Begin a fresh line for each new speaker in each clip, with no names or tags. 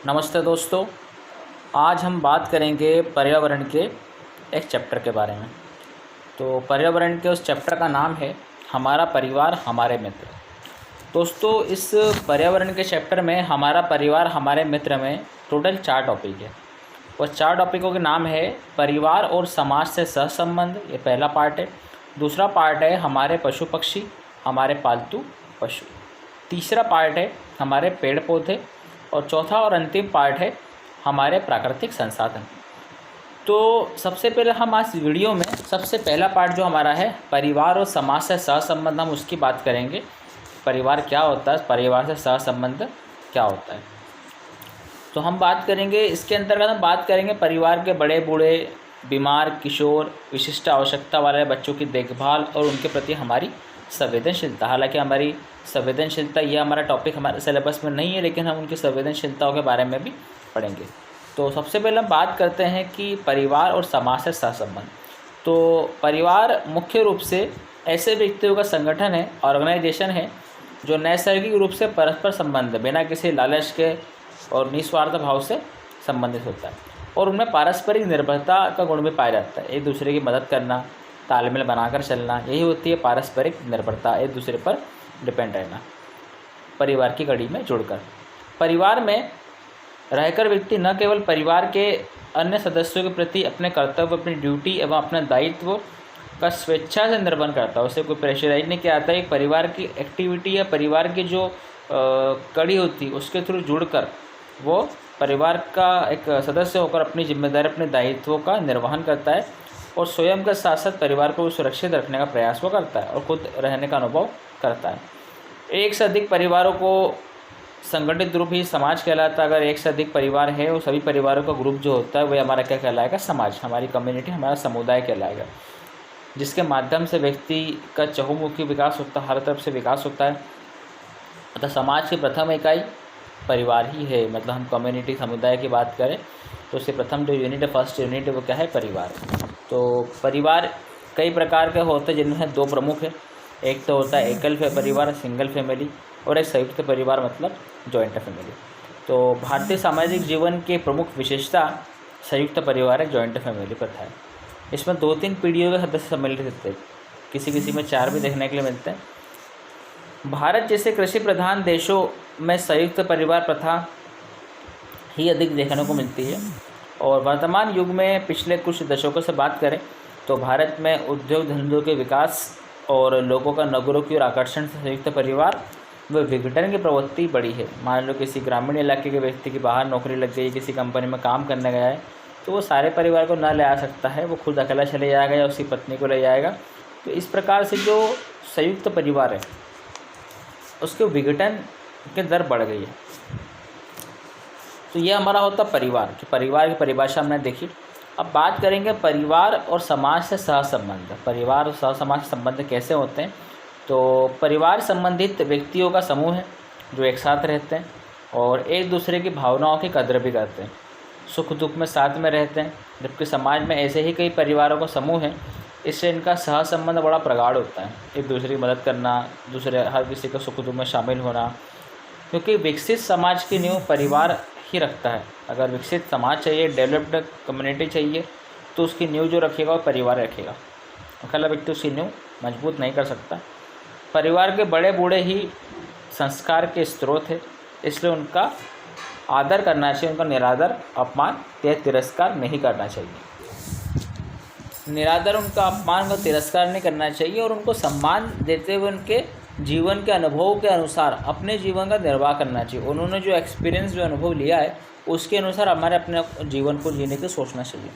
नमस्ते दोस्तों। आज हम बात करेंगे पर्यावरण के एक चैप्टर के बारे में। तो पर्यावरण के उस चैप्टर का नाम है हमारा परिवार हमारे मित्र। दोस्तों, इस पर्यावरण के चैप्टर में हमारा परिवार हमारे मित्र में टोटल 4 टॉपिक है। और 4 टॉपिकों के नाम है परिवार और समाज से सहसंबंध, ये पहला पार्ट है। दूसरा पार्ट है हमारे पशु पक्षी, हमारे पालतू पशु। तीसरा पार्ट है हमारे पेड़ पौधे। और चौथा और अंतिम पार्ट है हमारे प्राकृतिक संसाधन। तो सबसे पहले हम आज वीडियो में सबसे पहला पार्ट जो हमारा है परिवार और समाज से सहसंबंध, हम उसकी बात करेंगे। परिवार क्या होता है, परिवार से सहसंबंध क्या होता है। तो हम बात करेंगे, इसके अंतर्गत हम बात करेंगे परिवार के बड़े बूढ़े, बीमार, किशोर, विशिष्ट आवश्यकता वाले बच्चों की देखभाल और उनके प्रति हमारी संवेदनशीलता। हालांकि हमारी संवेदनशीलता यह हमारा टॉपिक हमारे सिलेबस में नहीं है, लेकिन हम उनकी संवेदनशीलताओं के बारे में भी पढ़ेंगे। तो सबसे पहले हम बात करते हैं कि परिवार और समाज से सहसंबंध। तो परिवार मुख्य रूप से ऐसे व्यक्तियों का संगठन है, ऑर्गेनाइजेशन है, जो नैसर्गिक रूप से परस्पर संबंध बिना किसी लालच के और निस्वार्थ भाव से संबंधित होता है। और उनमें पारस्परिक निर्भरता का गुण भी पाया जाता है। एक दूसरे की मदद करना, तालमेल बनाकर चलना, यही होती है पारस्परिक निर्भरता, एक दूसरे पर डिपेंड रहना, परिवार की कड़ी में जुड़कर। परिवार में रहकर व्यक्ति न केवल परिवार के अन्य सदस्यों के प्रति अपने कर्तव्य, अपनी ड्यूटी एवं अपने दायित्व का स्वेच्छा से निर्वहन करता है, उसे कोई प्रेशराइज नहीं किया जाता है। एक परिवार की एक्टिविटी या परिवार की जो कड़ी होती है उसके थ्रू जुड़कर वो परिवार का एक सदस्य होकर अपनी जिम्मेदारी, अपने दायित्वों का निर्वहन करता है और स्वयं के साथ साथ परिवार को सुरक्षित रखने का प्रयास वो करता है और खुद रहने का अनुभव करता है। एक से अधिक परिवारों को संगठित रूप ही समाज कहलाता है। अगर एक से अधिक परिवार है, वो सभी परिवारों का ग्रुप जो होता है वह हमारा क्या कहलाएगा, समाज, हमारी कम्युनिटी, हमारा समुदाय कहलाएगा, जिसके माध्यम से व्यक्ति का चहुमुखी विकास होता है, हर तरफ से विकास होता है। अतः समाज की प्रथम इकाई परिवार ही है। मतलब हम कम्युनिटी, समुदाय की बात करें तो उससे प्रथम जो यूनिट है, फर्स्ट यूनिट है, वो क्या है, परिवार। तो परिवार कई प्रकार के होते हैं, जिनमें 2 प्रमुख है। एक तो होता है एकल परिवार, सिंगल फैमिली, और एक संयुक्त परिवार मतलब जॉइंट फैमिली। तो भारतीय सामाजिक जीवन की प्रमुख विशेषता संयुक्त परिवार है, जॉइंट फैमिली प्रथा है। इसमें 2-3 पीढ़ियों के सदस्य सम्मिलित रहते हैं, किसी किसी में 4 भी देखने के लिए मिलते हैं। भारत जैसे कृषि प्रधान देशों में संयुक्त परिवार प्रथा ही अधिक देखने को मिलती है। और वर्तमान युग में पिछले कुछ दशकों से बात करें तो भारत में उद्योग धंधों के विकास और लोगों का नगरों की ओर आकर्षण से संयुक्त परिवार व विघटन की प्रवृत्ति बढ़ी है। मान लो किसी ग्रामीण इलाके के व्यक्ति की बाहर नौकरी लग गई, किसी कंपनी में काम करने गया है, तो वो सारे परिवार को न ले आ सकता है, वो खुद अकेला चले जाएगा या उसकी पत्नी को ले जाएगा। तो इस प्रकार से जो संयुक्त परिवार है उसके विघटन की दर बढ़ गई है। तो यह हमारा होता परिवार। जो परिवार की परिभाषा हमने देखी। अब बात करेंगे परिवार और समाज से सहसंबंध। परिवार और सहसमाज से संबंध कैसे होते हैं। तो परिवार संबंधित व्यक्तियों का समूह है जो एक साथ रहते हैं और एक दूसरे की भावनाओं की कदर भी करते हैं, सुख दुख में साथ में रहते हैं। जबकि समाज में ऐसे ही कई परिवारों का समूह है, इससे इनका सहसंबंध बड़ा प्रगाढ़ होता है। एक दूसरे की मदद करना, दूसरे हर किसी का सुख दुख में शामिल होना, क्योंकि विकसित समाज की नींव परिवार ही रखता है। अगर विकसित समाज चाहिए, डेवलप्ड कम्युनिटी चाहिए, तो उसकी नींव जो रखेगा वो परिवार रखेगा। अकेला व्यक्ति उसकी नींव मजबूत नहीं कर सकता। परिवार के बड़े बूढ़े ही संस्कार के स्रोत है, इसलिए उनका आदर करना चाहिए, उनका निरादर, अपमान या तिरस्कार नहीं करना चाहिए। निरादर, उनका अपमान व तिरस्कार नहीं करना चाहिए और उनको सम्मान देते हुए उनके जीवन के अनुभव के अनुसार अपने जीवन का निर्वाह करना चाहिए। उन्होंने जो एक्सपीरियंस, जो अनुभव लिया है, उसके अनुसार हमारे अपने जीवन को जीने की सोचना चाहिए।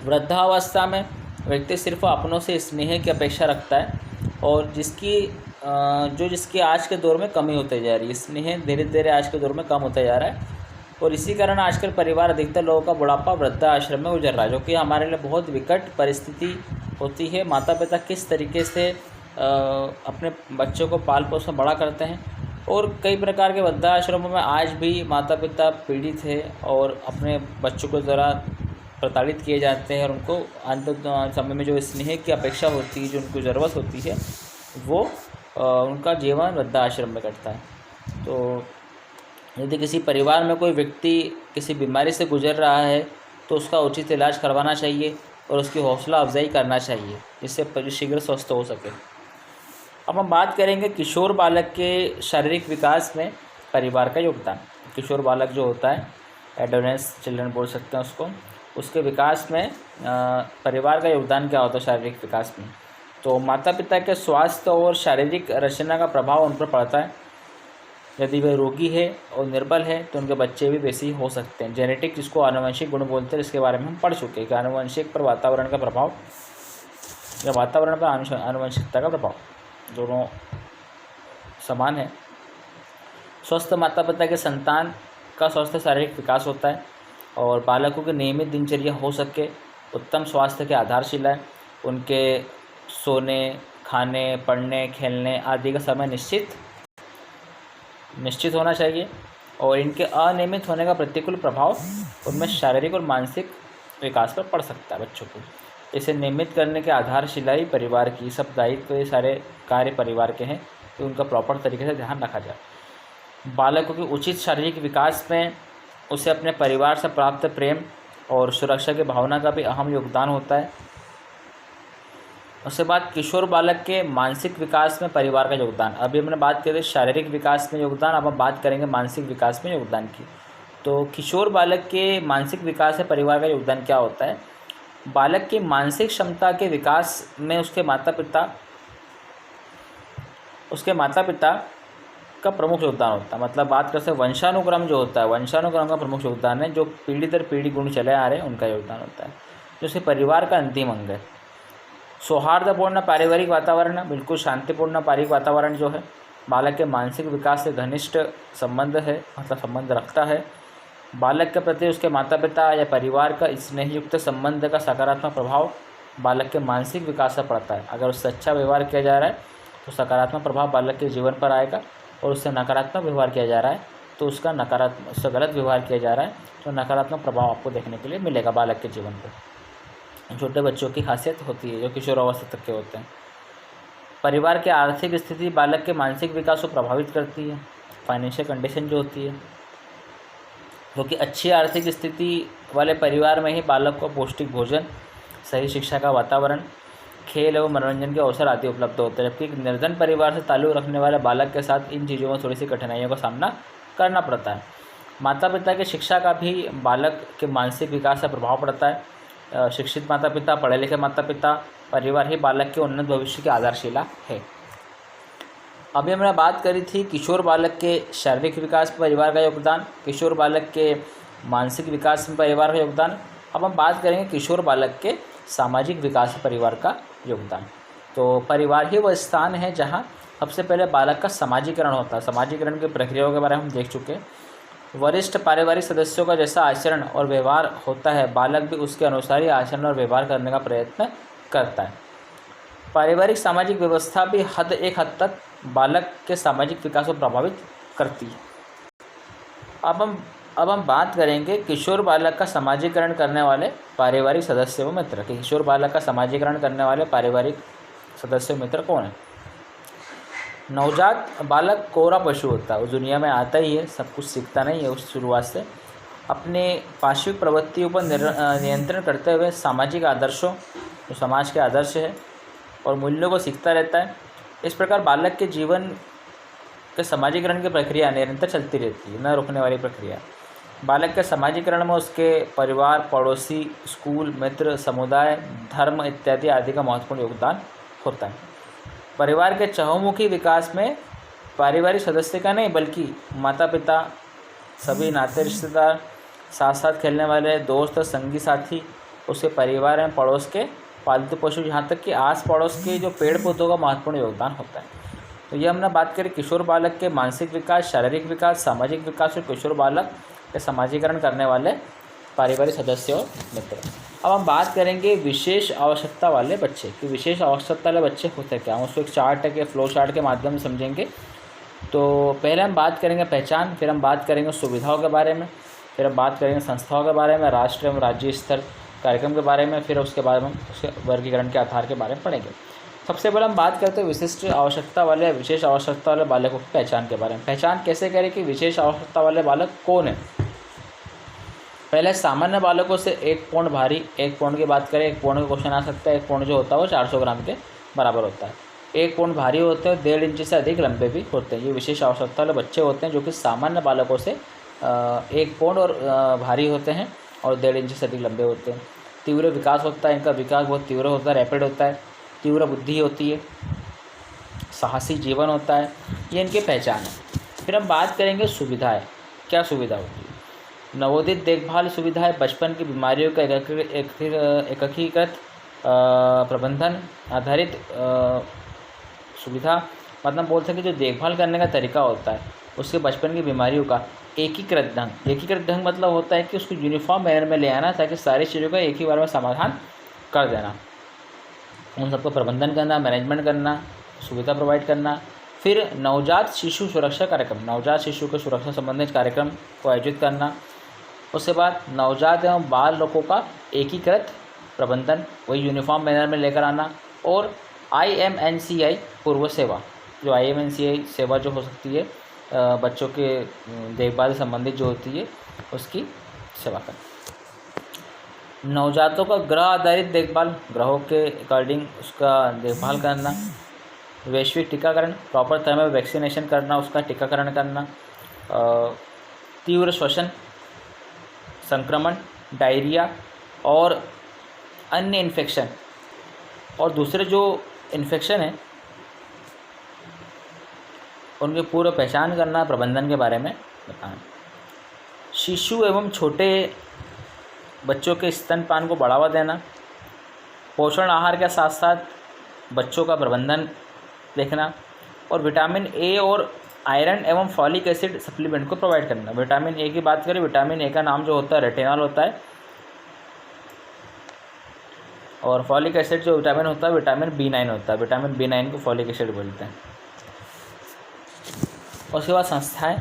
वृद्धावस्था में व्यक्ति सिर्फ अपनों से स्नेह की अपेक्षा रखता है और जिसकी आज के दौर में कमी होती जा रही है। स्नेह धीरे धीरे आज के दौर में कम होता जा रहा है और इसी कारण आजकल परिवार, अधिकतर लोगों का बुढ़ापा वृद्धाश्रम में गुजर रहा है, जो कि हमारे लिए बहुत विकट परिस्थिति होती है। माता पिता किस तरीके से अपने बच्चों को पाल पोस बड़ा करते हैं और कई प्रकार के वृद्धाश्रमों में आज भी माता पिता पीड़ित है और अपने बच्चों को ज़रा प्रताड़ित किए जाते हैं और उनको अंत समय में जो स्नेह की अपेक्षा होती है, जो उनको ज़रूरत होती है, वो उनका जीवन वृद्धाश्रम में कटता है। तो यदि किसी परिवार में कोई व्यक्ति किसी बीमारी से गुजर रहा है तो उसका उचित इलाज करवाना चाहिए और उसकी हौसला अफजाई करना चाहिए, जिससे शीघ्र स्वस्थ हो सके। अब हम बात करेंगे किशोर बालक के शारीरिक विकास में परिवार का योगदान। किशोर बालक जो होता है, एडोलेसेंस चिल्ड्रन बोल सकते हैं उसको, उसके विकास में परिवार का योगदान क्या होता है शारीरिक विकास में। तो माता पिता के स्वास्थ्य और शारीरिक रचना का प्रभाव उन पर पड़ता है। यदि वह रोगी है और निर्बल है तो उनके बच्चे भी वैसे ही हो सकते हैं। जेनेटिक, जिसको आनुवंशिक गुण बोलते हैं, इसके बारे में हम पढ़ चुके हैं कि आनुवंशिक पर वातावरण का प्रभाव या वातावरण पर आनुवंशिकता का प्रभाव दोनों समान है। स्वस्थ माता पिता के संतान का स्वस्थ शारीरिक विकास होता है और बालकों की नियमित दिनचर्या हो सके उत्तम स्वास्थ्य के आधारशिला है। उनके सोने, खाने, पढ़ने, खेलने आदि का समय निश्चित होना चाहिए और इनके अनियमित होने का प्रतिकूल प्रभाव उनमें शारीरिक और मानसिक विकास पर पड़ सकता है बच्चों को। इसे नियमित करने के आधारशिला ही परिवार की सब दायित्व, ये सारे कार्य परिवार के हैं तो उनका प्रॉपर तरीके से ध्यान रखा जाए। बालकों के उचित शारीरिक विकास में उसे अपने परिवार से प्राप्त प्रेम और सुरक्षा की भावना का भी अहम योगदान होता है। उसके बाद किशोर बालक के मानसिक विकास में परिवार का योगदान। अभी हमने बात की थी शारीरिक विकास में योगदान, अब हम बात करेंगे मानसिक विकास में योगदान की। तो किशोर बालक के मानसिक विकास में परिवार का योगदान क्या होता है। बालक की मानसिक क्षमता के विकास में उसके माता पिता का प्रमुख योगदान होता है। मतलब बात करते हैं वंशानुक्रम जो होता है, वंशानुक्रम का प्रमुख योगदान है। जो पीढ़ी दर पीढ़ी गुण चले आ रहे हैं उनका योगदान होता है, जो उसके परिवार का अंतिम अंग है। सौहार्दपूर्ण पारिवारिक वातावरण, बिल्कुल शांतिपूर्ण पारिवारिक वातावरण जो है बालक के मानसिक विकास से घनिष्ठ संबंध है, मतलब संबंध रखता है। बालक के प्रति उसके माता पिता या परिवार का स्नेहयुक्त संबंध का सकारात्मक प्रभाव बालक के मानसिक विकास पर पड़ता है। अगर उससे अच्छा व्यवहार किया जा रहा है तो सकारात्मक प्रभाव बालक के जीवन पर आएगा और उससे नकारात्मक व्यवहार किया जा रहा है तो उससे गलत व्यवहार किया जा रहा है तो नकारात्मक प्रभाव आपको देखने के लिए मिलेगा बालक के जीवन पर। छोटे बच्चों की खासियत होती है जो किशोरावस्था तक के होते हैं। परिवार की आर्थिक स्थिति बालक के मानसिक विकास को प्रभावित करती है। फाइनेंशियल कंडीशन जो होती है, क्योंकि अच्छी आर्थिक स्थिति वाले परिवार में ही बालक को पौष्टिक भोजन, सही शिक्षा का वातावरण, खेल एवं मनोरंजन के अवसर आदि उपलब्ध होते हैं। जबकि एक निर्धन परिवार से ताल्लुक़ रखने वाले बालक के साथ इन चीज़ों में थोड़ी सी कठिनाइयों का सामना करना पड़ता है। माता पिता की शिक्षा का भी बालक के मानसिक विकास पर प्रभाव पड़ता है। शिक्षित माता पिता, पढ़े लिखे माता पिता, परिवार ही बालक के उन्नत भविष्य की आधारशिला है। अभी हमने बात करी थी किशोर बालक के शारीरिक विकास में परिवार का योगदान, किशोर बालक के मानसिक विकास में परिवार का योगदान। अब हम बात करेंगे किशोर बालक के सामाजिक विकास में परिवार का योगदान। तो परिवार ही वह स्थान है जहाँ सबसे पहले बालक का समाजीकरण होता है। समाजीकरण की प्रक्रियाओं के बारे में हम देख चुके हैं। वरिष्ठ पारिवारिक सदस्यों का जैसा आचरण और व्यवहार होता है, बालक भी उसके अनुसार ही आचरण और व्यवहार करने का प्रयत्न करता है। पारिवारिक सामाजिक व्यवस्था भी एक हद तक बालक के सामाजिक विकास को प्रभावित करती है। अब हम बात करेंगे किशोर बालक का समाजीकरण करने वाले पारिवारिक सदस्य व मित्र। किशोर बालक का समाजीकरण करने वाले पारिवारिक सदस्य मित्र कौन है। नवजात बालक कोरा पशु होता है, वो दुनिया में आता ही है, सब कुछ सीखता नहीं है उस शुरुआत से। अपने पार्श्विक प्रवृत्तियों पर नियंत्रण करते हुए सामाजिक आदर्शों, जो समाज के आदर्श है और मूल्यों को सीखता रहता है। इस प्रकार बालक के जीवन के समाजीकरण की प्रक्रिया निरंतर चलती रहती है, न रुकने वाली प्रक्रिया। बालक के समाजीकरण में उसके परिवार, पड़ोसी, स्कूल, मित्र, समुदाय, धर्म इत्यादि आदि का महत्वपूर्ण योगदान होता है। परिवार के चहुमुखी विकास में पारिवारिक सदस्य का नहीं बल्कि माता पिता, सभी नाते रिश्तेदार, साथ साथ खेलने वाले दोस्त, संगी साथी, उसके परिवार में पड़ोस के पालतू पशु, यहाँ तक कि आस पड़ोस के जो पेड़ पौधों का महत्वपूर्ण योगदान होता है। तो ये हमने बात करी किशोर बालक के मानसिक विकास, शारीरिक विकास, सामाजिक विकास और किशोर बालक के समाजीकरण करने वाले पारिवारिक सदस्य और मित्र। अब हम बात करेंगे विशेष आवश्यकता वाले बच्चे कि विशेष आवश्यकता वाले बच्चे होते क्या। हम उसको एक चार्ट के फ्लो चार्ट के माध्यम से समझेंगे। तो पहले हम बात करेंगे पहचान, फिर हम बात करेंगे सुविधाओं के बारे में, फिर हम बात करेंगे संस्थाओं के बारे में, राष्ट्रीय एवं राज्य स्तर कार्यक्रम के बारे में, फिर उसके बाद हम उसके वर्गीकरण के आधार के बारे में पढ़ेंगे। सबसे पहले हम बात करते हैं विशिष्ट आवश्यकता वाले या विशेष आवश्यकता वाले बालकों की पहचान के बारे में। पहचान कैसे करें कि विशेष आवश्यकता वाले बालक कौन है। पहले सामान्य बालकों से 1 पौंड भारी, 1 पौंड की बात करें, 1 पौंड का क्वेश्चन आ सकता है। 1 पौंड जो होता है वो 400 ग्राम के बराबर होता है। 1 पौंड भारी होते हैं, 1.5 इंच से अधिक लंबे भी होते हैं। ये विशेष आवश्यकता वाले बच्चे होते हैं जो कि सामान्य बालकों से 1 पौंड और भारी होते हैं और 1.5 इंच से अधिक लंबे होते हैं। तीव्र विकास होता है, इनका विकास बहुत तीव्र होता है, रैपिड होता है। तीव्र बुद्धि होती है, साहसी जीवन होता है। ये इनकी पहचान है। फिर हम बात करेंगे सुविधाएं, क्या सुविधा होती है। नवोदित देखभाल सुविधाएं बचपन की बीमारियों का एकीकृत प्रबंधन आधारित सुविधा, मतलब बोल सके जो देखभाल करने का तरीका होता है उसके बचपन की बीमारियों का एकीकृत ढंग मतलब होता है कि उसको यूनिफॉर्म मैनर में ले आना ताकि सारी चीज़ों का एक ही बार में समाधान कर देना, उन सबको प्रबंधन करना, मैनेजमेंट करना, सुविधा प्रोवाइड करना। फिर नवजात शिशु सुरक्षा कार्यक्रम, नवजात शिशु के सुरक्षा संबंधित कार्यक्रम को आयोजित करना। उसके बाद नवजात एवं बाल रोगों का एकीकृत प्रबंधन, वही यूनिफॉर्म मैनर में लेकर आना। और IMNCI पूर्व सेवा, जो IMNCI सेवा जो हो सकती है बच्चों के देखभाल संबंधित जो होती है उसकी सेवा करना। नवजातों का ग्रह आधारित देखभाल, ग्रहों के अकॉर्डिंग उसका देखभाल करना। वैश्विक टीकाकरण, प्रॉपर टाइम में वैक्सीनेशन करना, उसका टीकाकरण करना। तीव्र श्वसन संक्रमण, डायरिया और अन्य इन्फेक्शन और दूसरे जो इन्फेक्शन हैं उनकी पूर्व पहचान करना, प्रबंधन के बारे में बताना। शिशु एवं छोटे बच्चों के स्तनपान को बढ़ावा देना। पोषण आहार के साथ साथ बच्चों का प्रबंधन देखना। और विटामिन ए और आयरन एवं फॉलिक एसिड सप्लीमेंट को प्रोवाइड करना। विटामिन ए की बात करें, विटामिन ए का नाम जो होता है रेटिनॉल होता है, और फॉलिक एसिड जो विटामिन होता है विटामिन B9 होता है। विटामिन B9 को फॉलिक एसिड बोलते हैं। उसके बाद संस्थाएं,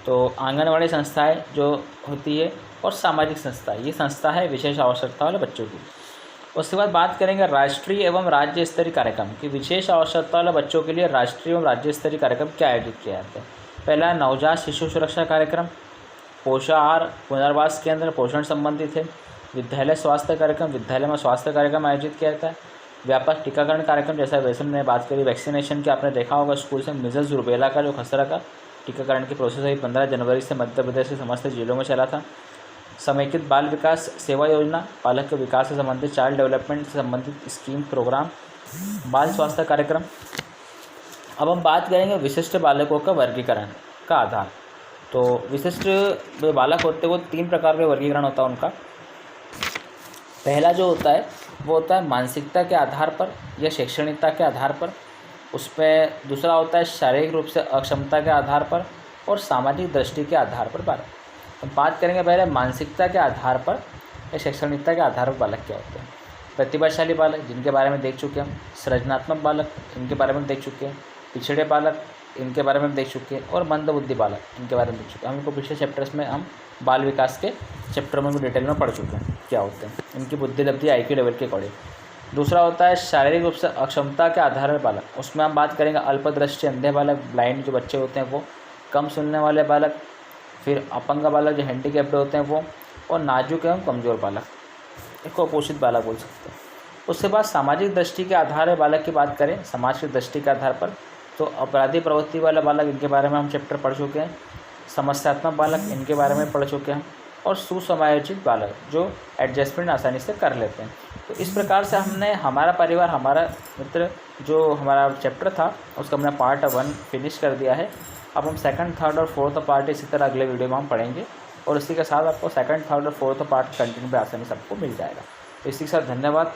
तो आंगनवाड़ी संस्थाएं जो होती है और सामाजिक संस्था, ये संस्था है विशेष आवश्यकता वाले बच्चों की। उसके बाद बात करेंगे राष्ट्रीय एवं राज्य स्तरीय कार्यक्रम कि विशेष आवश्यकता वाले बच्चों के लिए राष्ट्रीय एवं राज्य स्तरीय कार्यक्रम क्या आयोजित किया जाता है। पहला नवजात शिशु सुरक्षा कार्यक्रम, पोषाहार पुनर्वास केंद्र पोषण संबंधित है। विद्यालय स्वास्थ्य कार्यक्रम, विद्यालय में स्वास्थ्य कार्यक्रम आयोजित किया जाता है। व्यापक टीकाकरण कार्यक्रम, जैसा वैसे ने बात करी वैक्सीनेशन की, आपने देखा होगा स्कूल से मिजल्स रुबेला का जो खसरा का टीकाकरण की प्रोसेस हुई 15 जनवरी से मध्य प्रदेश के समस्त जिलों में चला था। समेकित बाल विकास सेवा योजना, बालक के विकास से संबंधित चाइल्ड डेवलपमेंट से संबंधित स्कीम प्रोग्राम, बाल स्वास्थ्य कार्यक्रम। अब हम बात करेंगे विशिष्ट बालकों का वर्गीकरण का आधार। तो विशिष्ट जो बालक होते हैं वो 3 प्रकार के वर्गीकरण होता है उनका। पहला जो होता है वो होता है मानसिकता के आधार पर या शैक्षणिकता के आधार पर, उस पर दूसरा होता है शारीरिक रूप से अक्षमता के आधार पर और सामाजिक दृष्टि के आधार पर बालक। हम बात करेंगे पहले मानसिकता के आधार पर या शैक्षणिकता के आधार पर बालक क्या होते हैं। प्रतिभाशाली बालक, जिनके बारे में देख चुके हैं हम। सृजनात्मक बालक, इनके बारे में देख चुके हैं। पिछड़े बालक, इनके बारे में देख चुके हैं। और मंदबुद्धि बालक, इनके बारे में देख चुके हैं। हम इनको पिछले चैप्टर्स में हम बाल विकास के चैप्टर में भी डिटेल में पढ़ चुके हैं क्या होते हैं, इनकी बुद्धि लब्धि IQ लेवल के अकॉर्डिंग। दूसरा होता है शारीरिक रूप से अक्षमता के आधार पर बालक, उसमें हम बात करेंगे अल्पदृष्टि अंधे बालक, ब्लाइंड जो बच्चे होते हैं वो, कम सुनने वाले बालक, फिर अपंग बालक जो हैंडीकैप्ड होते हैं वो, और नाजुक एवं कमज़ोर बालक, इसको अपोषित बालक बोल सकते हैं। उसके बाद सामाजिक दृष्टि के आधार पर बालक की बात करें, समाज की दृष्टि के आधार पर, तो अपराधी प्रवृत्ति वाला बालक, इनके बारे में हम चैप्टर पढ़ चुके हैं। समस्यात्मक बालक, इनके बारे में पढ़ चुके हैं। और सुसमायोजित बालक, जो एडजस्टमेंट आसानी से कर लेते हैं। तो इस प्रकार से हमने हमारा परिवार हमारा मित्र जो हमारा चैप्टर था उसका हमने पार्ट 1 फिनिश कर दिया है। अब हम 2nd, 3rd और 4th पार्ट इसी तरह अगले वीडियो में हम पढ़ेंगे, और इसी के साथ आपको 2nd, 3rd और 4th पार्ट कंटिन्यू पे आसानी सबको मिल जाएगा। तो इसी के साथ धन्यवाद।